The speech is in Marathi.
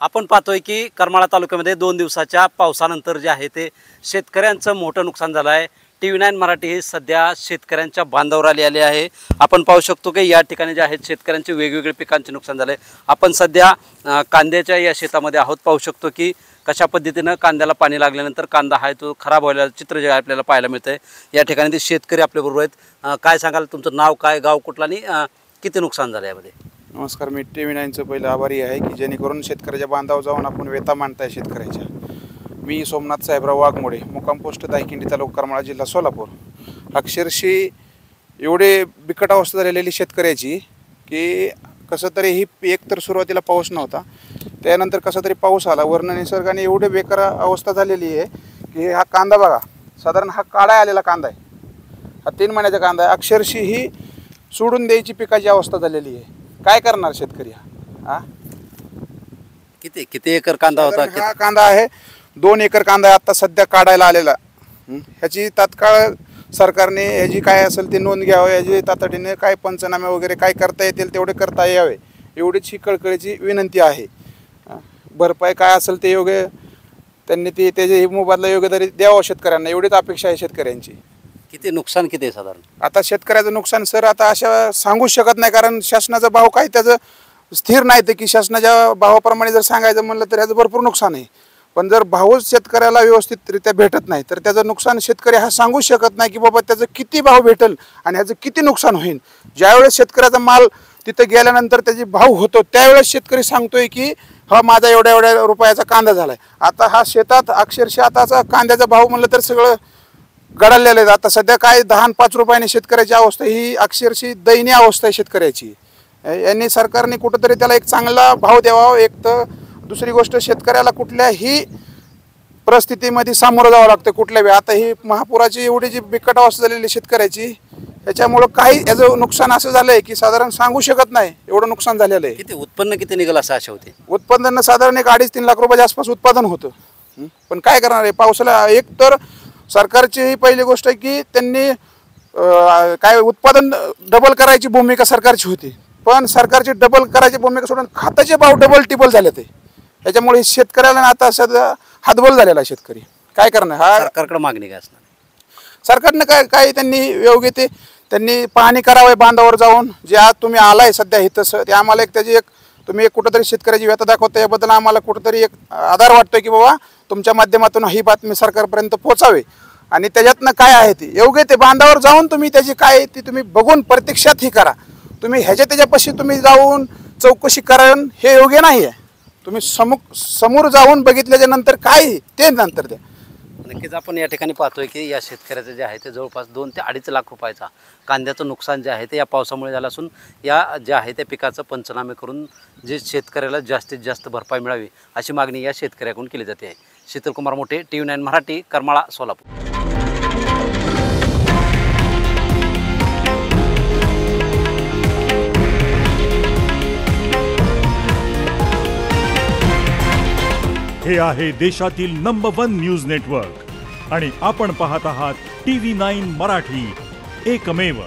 आपण पाहतोय की करमाळा तालुक्यामध्ये 2 दिवसाच्या पावसानंतर जे आहे ते शेतकऱ्यांचं मोठं नुकसान झालं आहे। TV9 मराठी हे सध्या शेतकऱ्यांच्या बांधावर आले आहे। आपण पाहू शकतो की या ठिकाणी जे आहेत शेतकऱ्यांचे वेगवेगळे पिकांचे नुकसान झाले। आपण सध्या कांद्याच्या या शेतामध्ये आहोत। पाहू शकतो की कशा पद्धतीने कांद्याला पाणी लागल्यानंतर कांदा आहे तो खराब व्हायला चित्र जे आपल्याला पाहायला मिळतंय। या ठिकाणी ते शेतकरी आपल्या बरोबर आहेत। काय सांगाल, तुमचं नाव काय, गाव कुठला आणि किती नुकसान झालं यामध्ये? नमस्कार, मी TV9चं पहिलं आभारी आहे की जेणेकरून शेतकऱ्याच्या बांधावर जाऊन आपण व्यथा मांडताय शेतकऱ्याच्या। मी सोमनाथ साहेबराव वाघमोडे, मुक्काम पोस्ट दायखिंडी तालुका करमाळा जिल्हा सोलापूर। अक्षरशः एवढे बिकट अवस्था झालेली शेतकऱ्याची की कसं तरी ही एकतर सुरुवातीला पाऊस नव्हता, त्यानंतर कसा तरी पाऊस आला, वर्ण निसर्गाने एवढे बेकार अवस्था झालेली आहे की हा कांदा बघा, साधारण हा काळा आलेला कांदा आहे, हा 3 महिन्याचा कांदा आहे। अक्षरशः ही सोडून द्यायची पिकाची अवस्था झालेली आहे। काय करणार शेतकरी हा? किती एकर कांदा होता? हा कांदा आहे 2 एकर कांदा आहे आता सध्या काढायला आलेला। ह्याची तात्काळ सरकारने ह्याची काय असेल ते नोंद घ्यावं, ह्याची तातडीने काय पंचनामे वगैरे काय करता येतील तेवढे करता यावे, एवढीच ही कळकळीची विनंती आहे। भरपाई काय असेल ते योग्य त्यांनी ती त्याचे मोबदला योग्य तरी द्यावं शेतकऱ्यांना, एवढीच अपेक्षा आहे शेतकऱ्यांची। किती नुकसान किती आहे साधारण? आता शेतकऱ्याचं नुकसान सर आता अशा सांगूच शकत नाही, कारण शासनाचा भाव काही त्याचं स्थिर नाही ते की शासनाच्या भावाप्रमाणे जर सांगायचं म्हणलं तर ह्याचं भरपूर नुकसान आहे। पण जर भावच शेतकऱ्याला व्यवस्थितरित्या भेटत नाही तर त्याचं नुकसान शेतकरी हा सांगूच शकत नाही की बाबा त्याचं किती भाव भेटेल आणि ह्याचं किती नुकसान होईल। ज्यावेळेस शेतकऱ्याचा माल तिथं गेल्यानंतर त्याची भाव होतो त्यावेळेस शेतकरी सांगतोय की हा माझा एवढ्या रुपयाचा कांदा झालाय। आता हा शेतात अक्षरशः आताचा कांद्याचा भाव म्हणलं तर सगळं गडालेलं आहे। आता सध्या काय 10 आणि 5 रुपयाने शेतकऱ्याची अवस्था ही अक्षरशः दयनीय अवस्था आहे शेतकऱ्याची। यांनी सरकारने कुठंतरी त्याला एक चांगला भाव द्यावा। एक तर दुसरी गोष्ट, शेतकऱ्याला कुठल्याही परिस्थितीमध्ये सामोरं जावं लागतं कुठल्या वेळी। आता ही महापुराची एवढी जी बिकट अवस्था झालेली शेतकऱ्याची, याच्यामुळं काही याचं नुकसान असं झालंय की साधारण सांगू शकत नाही, एवढं नुकसान झालेलं आहे। किती उत्पन्न किती निघेल असं आशा होती? उत्पन्न साधारण 2.5-3 लाख रुपयाच्या आसपास उत्पादन होतं। पण काय करणार आहे पावसाला? एक तर सरकारची ही पहिली गोष्ट आहे की त्यांनी काय उत्पादन डबल करायची भूमिका सरकारची होती, पण सरकारची डबल करायची भूमिका सोडून खताचे भाव डबल टिबल झाले ते। त्याच्यामुळे शेतकऱ्याला आता सध्या हातबल झालेला आहे शेतकरी। काय करणार? हा सरकारकडे मागणी काय असणार? सरकारनं काय त्यांनी योग्य ते त्यांनी पाहणी करावे बांधावर जाऊन। जे आज तुम्ही आलाय सध्या इथं ते आम्हाला त्याची तुम्ही कुठंतरी शेतकऱ्याची व्यथा दाखवता, याबद्दल आम्हाला कुठंतरी एक आधार वाटतोय की बाबा तुमच्या माध्यमातून ही बातमी सरकारपर्यंत पोहोचावी आणि त्याच्यातनं काय आहे ती योग्य ते बांधावर जाऊन तुम्ही त्याची काय ती तुम्ही बघून प्रत्यक्षात ही करा। तुम्ही त्याच्यापाशी तुम्ही जाऊन चौकशी करण हे योग्य नाही आहे। तुम्ही समोर जाऊन बघितल्याच्या नंतर काय ते नंतर द्या। नक्कीच आपण या ठिकाणी पाहतोय की या शेतकऱ्याचं जे आहे ते जवळपास 2 ते 2.5 लाख रुपयाचा कांद्याचं नुकसान जे आहे ते या पावसामुळे झालं असून या जे आहे त्या पिकाचं पंचनामे करून जे शेतकऱ्याला जास्तीत जास्त भरपाई मिळावी अशी मागणी या शेतकऱ्याकडून केली जाते आहे। शीतलकुमार मोठे, TV9 मराठी, करमाळा, सोलापूर। हे आहे देशातील नंबर 1 न्यूज नेटवर्क आणि आपण पाहत आहात TV9 मराठी, एकमेव।